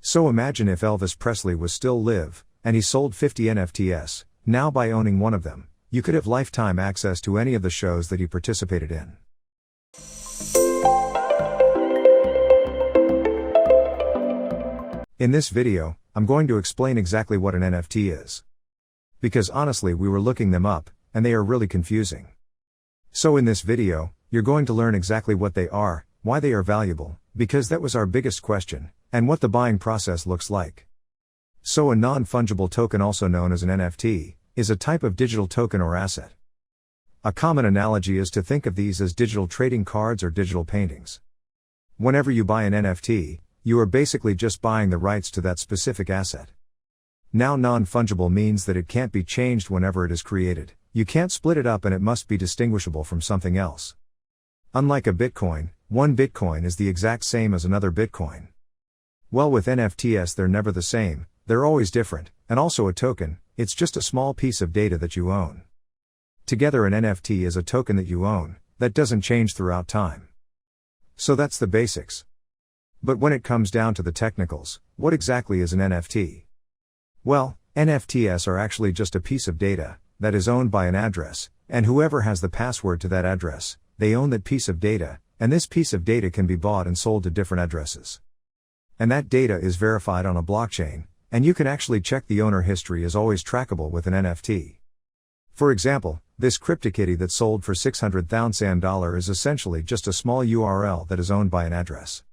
So imagine if Elvis Presley was still live, and he sold 50 NFTs. Now by owning one of them, you could have lifetime access to any of the shows that he participated in. In this video, I'm going to explain exactly what an NFT is. Because honestly we were looking them up, and they are really confusing. So in this video, you're going to learn exactly what they are, why they are valuable, because that was our biggest question, and what the buying process looks like. So a non-fungible token, also known as an NFT, is a type of digital token or asset. A common analogy is to think of these as digital trading cards or digital paintings. Whenever you buy an NFT, you are basically just buying the rights to that specific asset. Now non-fungible means that it can't be changed whenever it is created, you can't split it up, and it must be distinguishable from something else. Unlike a Bitcoin, one Bitcoin is the exact same as another Bitcoin. Well, with NFTs they're never the same, they're always different, and also a token, it's just a small piece of data that you own. Together an NFT is a token that you own, that doesn't change throughout time. So that's the basics. But when it comes down to the technicals, what exactly is an NFT? Well, NFTs are actually just a piece of data that is owned by an address, and whoever has the password to that address, they own that piece of data, and this piece of data can be bought and sold to different addresses. And that data is verified on a blockchain, and you can actually check the owner history is always trackable with an NFT. For example, this CryptoKitty that sold for $600,000 is essentially just a small URL that is owned by an address.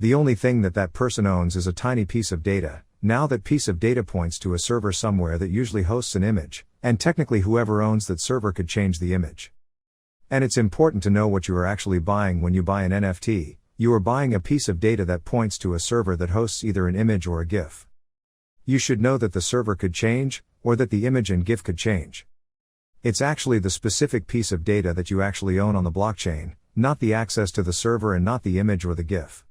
The only thing that person owns is a tiny piece of data. Now that piece of data points to a server somewhere that usually hosts an image, and technically whoever owns that server could change the image. And it's important to know what you are actually buying when you buy an NFT. You are buying a piece of data that points to a server that hosts either an image or a GIF. You should know that the server could change, or that the image and GIF could change. It's actually the specific piece of data that you actually own on the blockchain, not the access to the server and not the image or the GIF.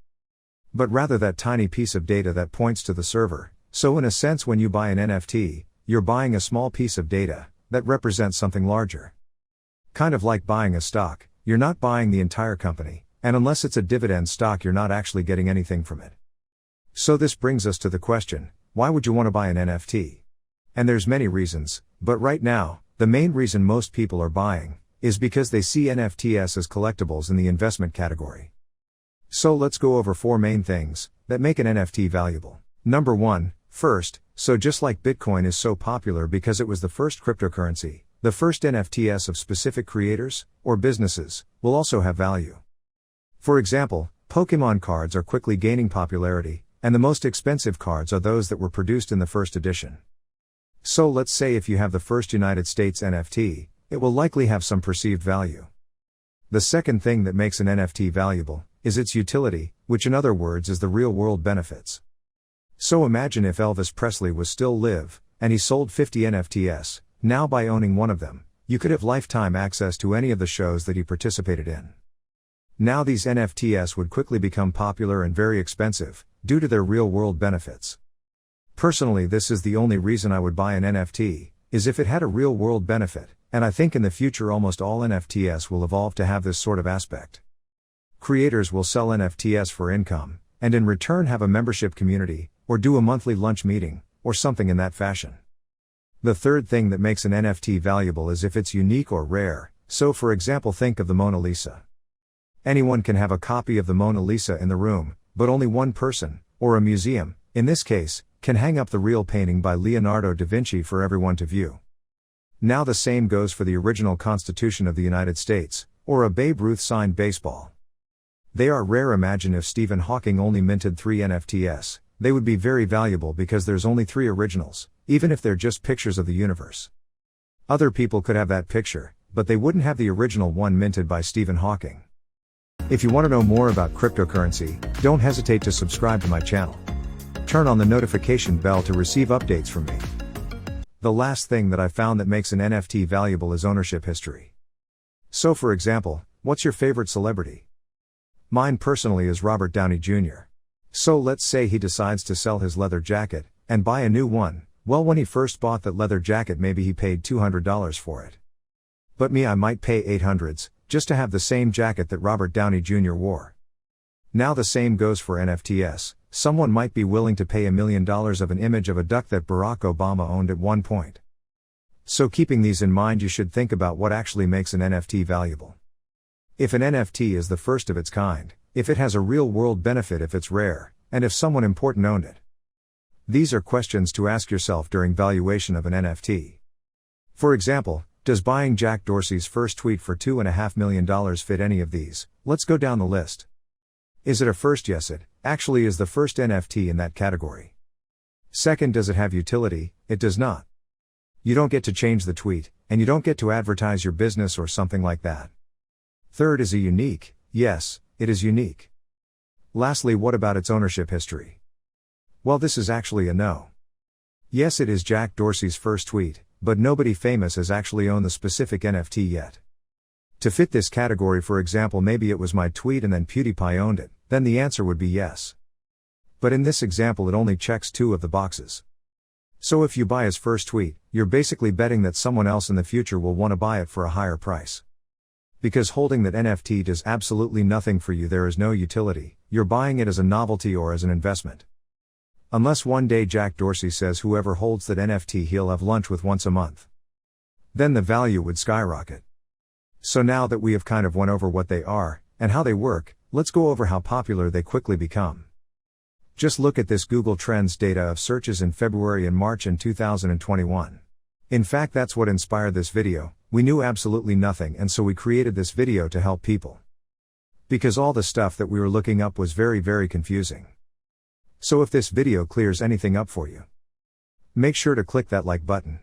But rather that tiny piece of data that points to the server. So in a sense, when you buy an NFT, you're buying a small piece of data that represents something larger. Kind of like buying a stock, you're not buying the entire company, and unless it's a dividend stock you're not actually getting anything from it. So this brings us to the question, why would you want to buy an NFT? And there's many reasons, but right now, the main reason most people are buying is because they see NFTs as collectibles in the investment category. So let's go over 4 main things that make an NFT valuable. Number 1, first, so just like Bitcoin is so popular because it was the first cryptocurrency, the first NFTs of specific creators or businesses will also have value. For example, Pokemon cards are quickly gaining popularity, and the most expensive cards are those that were produced in the first edition. So let's say if you have the first United States NFT, it will likely have some perceived value. The second thing that makes an NFT valuable is its utility, which in other words is the real-world benefits. So imagine if Elvis Presley was still live, and he sold 50 NFTs, now by owning one of them, you could have lifetime access to any of the shows that he participated in. Now these NFTs would quickly become popular and very expensive, due to their real-world benefits. Personally, this is the only reason I would buy an NFT, is if it had a real-world benefit, and I think in the future almost all NFTs will evolve to have this sort of aspect. Creators will sell NFTs for income, and in return have a membership community, or do a monthly lunch meeting, or something in that fashion. The third thing that makes an NFT valuable is if it's unique or rare, so for example think of the Mona Lisa. Anyone can have a copy of the Mona Lisa in the room, but only one person, or a museum, in this case, can hang up the real painting by Leonardo da Vinci for everyone to view. Now the same goes for the original Constitution of the United States, or a Babe Ruth signed baseball. They are rare. Imagine if Stephen Hawking only minted 3 NFTs, they would be very valuable because there's only 3 originals, even if they're just pictures of the universe. Other people could have that picture, but they wouldn't have the original one minted by Stephen Hawking. If you want to know more about cryptocurrency, don't hesitate to subscribe to my channel. Turn on the notification bell to receive updates from me. The last thing that I found that makes an NFT valuable is ownership history. So for example, what's your favorite celebrity? Mine personally is Robert Downey Jr. So let's say he decides to sell his leather jacket, and buy a new one. Well, when he first bought that leather jacket maybe he paid $200 for it. But me, I might pay $800, just to have the same jacket that Robert Downey Jr. wore. Now the same goes for NFTs, someone might be willing to pay $1 million of an image of a duck that Barack Obama owned at one point. So keeping these in mind, you should think about what actually makes an NFT valuable. If an NFT is the first of its kind, if it has a real-world benefit, if it's rare, and if someone important owned it. These are questions to ask yourself during valuation of an NFT. For example, does buying Jack Dorsey's first tweet for $2.5 million fit any of these? Let's go down the list. Is it a first? Yes, it actually is the first NFT in that category. Second, does it have utility? It does not. You don't get to change the tweet, and you don't get to advertise your business or something like that. Third, is it unique? Yes, it is unique. Lastly, what about its ownership history? Well, this is actually a no. Yes, it is Jack Dorsey's first tweet, but nobody famous has actually owned the specific NFT yet. To fit this category, for example, maybe it was my tweet and then PewDiePie owned it, then the answer would be yes. But in this example, it only checks 2 of the boxes. So if you buy his first tweet, you're basically betting that someone else in the future will want to buy it for a higher price. Because holding that NFT does absolutely nothing for you, there is no utility, you're buying it as a novelty or as an investment. Unless one day Jack Dorsey says whoever holds that NFT he'll have lunch with once a month. Then the value would skyrocket. So now that we have kind of went over what they are, and how they work, let's go over how popular they quickly become. Just look at this Google Trends data of searches in February and March in 2021. In fact, that's what inspired this video. We knew absolutely nothing, and so we created this video to help people. Because all the stuff that we were looking up was very, very confusing. So if this video clears anything up for you, make sure to click that like button.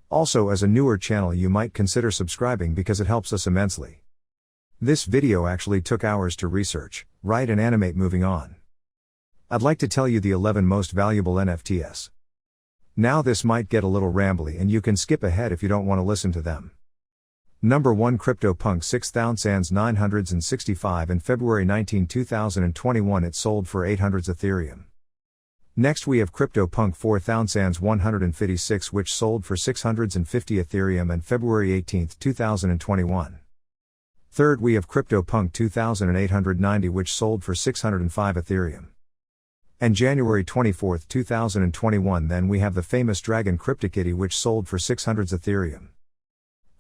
Also, as a newer channel, you might consider subscribing because it helps us immensely. This video actually took hours to research, write and animate. Moving on. I'd like to tell you the 11 most valuable NFTs. Now this might get a little rambly and you can skip ahead if you don't want to listen to them. Number 1, CryptoPunk 6965 in February 19, 2021 it sold for 800 Ethereum. Next we have CryptoPunk 4156 which sold for 650 Ethereum on February 18, 2021. Third we have CryptoPunk 2890 which sold for 605 Ethereum. And January 24, 2021 then we have the famous Dragon CryptoKitty which sold for 600 Ethereum.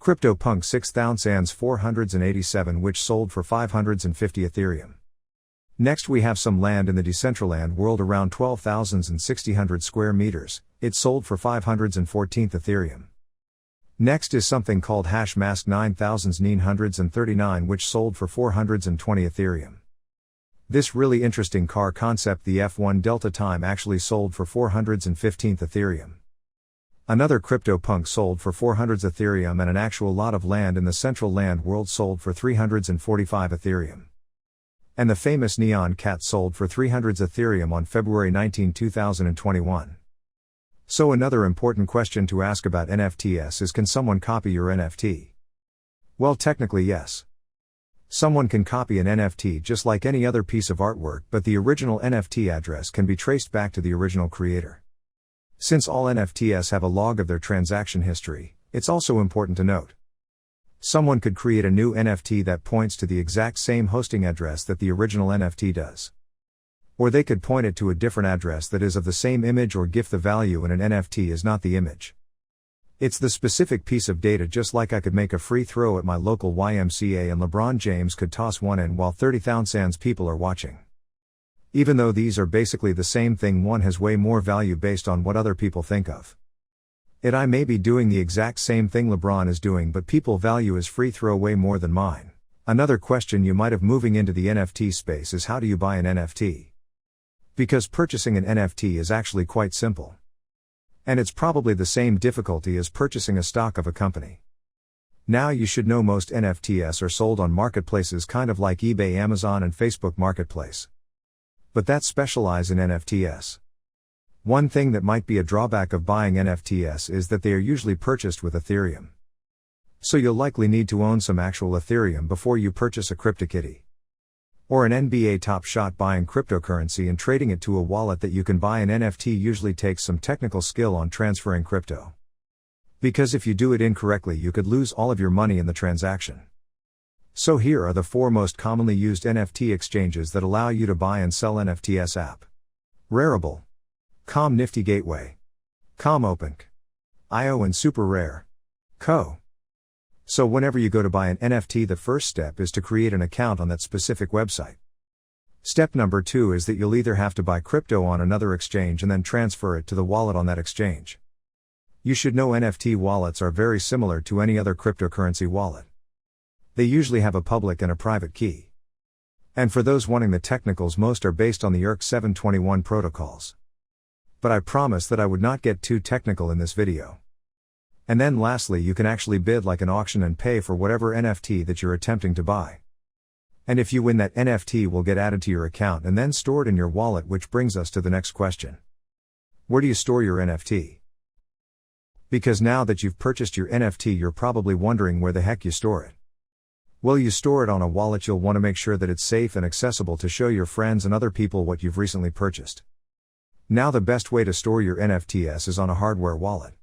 CryptoPunk 6487 which sold for 550 Ethereum. Next we have some land in the Decentraland world around 12,600 square meters, it sold for 514 Ethereum. Next is something called Hashmask 9939 which sold for 420 Ethereum. This really interesting car concept, the F1 Delta Time, actually sold for 415 Ethereum. Another CryptoPunk sold for 400 Ethereum and an actual lot of land in the Central Land world sold for 345 Ethereum. And the famous Neon Cat sold for 300 Ethereum on February 19, 2021. So another important question to ask about NFTs is, can someone copy your NFT? Well, technically yes. Someone can copy an NFT just like any other piece of artwork, but the original NFT address can be traced back to the original creator. Since all NFTs have a log of their transaction history, it's also important to note. Someone could create a new NFT that points to the exact same hosting address that the original NFT does. Or they could point it to a different address that is of the same image or GIF. The value in an NFT is not the image. It's the specific piece of data, just like I could make a free throw at my local YMCA and LeBron James could toss one in while 30,000 people are watching. Even though these are basically the same thing, one has way more value based on what other people think of it. I may be doing the exact same thing LeBron is doing, but people value his free throw way more than mine. Another question you might have moving into the NFT space is, how do you buy an NFT? Because purchasing an NFT is actually quite simple. And it's probably the same difficulty as purchasing a stock of a company. Now you should know most NFTs are sold on marketplaces kind of like eBay, Amazon and Facebook Marketplace. But that specialize in NFTs. One thing that might be a drawback of buying NFTs is that they are usually purchased with Ethereum. So you'll likely need to own some actual Ethereum before you purchase a CryptoKitty. Or an NBA Top Shot. Buying cryptocurrency and trading it to a wallet that you can buy an NFT usually takes some technical skill on transferring crypto. Because if you do it incorrectly, you could lose all of your money in the transaction. So here are the 4 most commonly used NFT exchanges that allow you to buy and sell NFTs app. Rarible. Com Nifty Gateway. Com Open. IO and Super Rare. Co. So whenever you go to buy an NFT, the first step is to create an account on that specific website. Step number 2 is that you'll either have to buy crypto on another exchange and then transfer it to the wallet on that exchange. You should know NFT wallets are very similar to any other cryptocurrency wallet. They usually have a public and a private key. And for those wanting the technicals, most are based on the ERC 721 protocols. But I promise that I would not get too technical in this video. And then lastly, you can actually bid like an auction and pay for whatever NFT that you're attempting to buy. And if you win, that NFT will get added to your account and then stored in your wallet, which brings us to the next question. Where do you store your NFT? Because now that you've purchased your NFT, you're probably wondering where the heck you store it. Well, you store it on a wallet. You'll want to make sure that it's safe and accessible to show your friends and other people what you've recently purchased. Now the best way to store your NFTs is on a hardware wallet.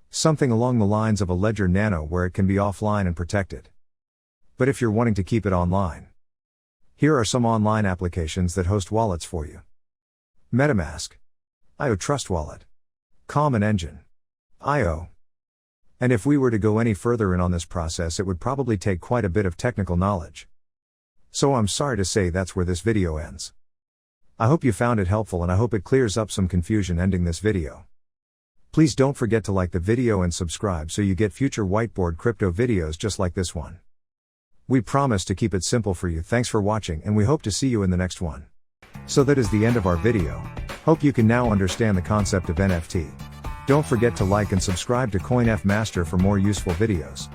Something along the lines of a Ledger Nano, where it can be offline and protected. But if you're wanting to keep it online, here are some online applications that host wallets for you. MetaMask. IO Trust Wallet. Common Engine. IO. And if we were to go any further in on this process, it would probably take quite a bit of technical knowledge. So I'm sorry to say that's where this video ends. I hope you found it helpful, and I hope it clears up some confusion ending this video. Please don't forget to like the video and subscribe so you get future whiteboard crypto videos just like this one. We promise to keep it simple for you. Thanks for watching, and we hope to see you in the next one. So that is the end of our video. Hope you can now understand the concept of NFT. Don't forget to like and subscribe to CoinF Master for more useful videos.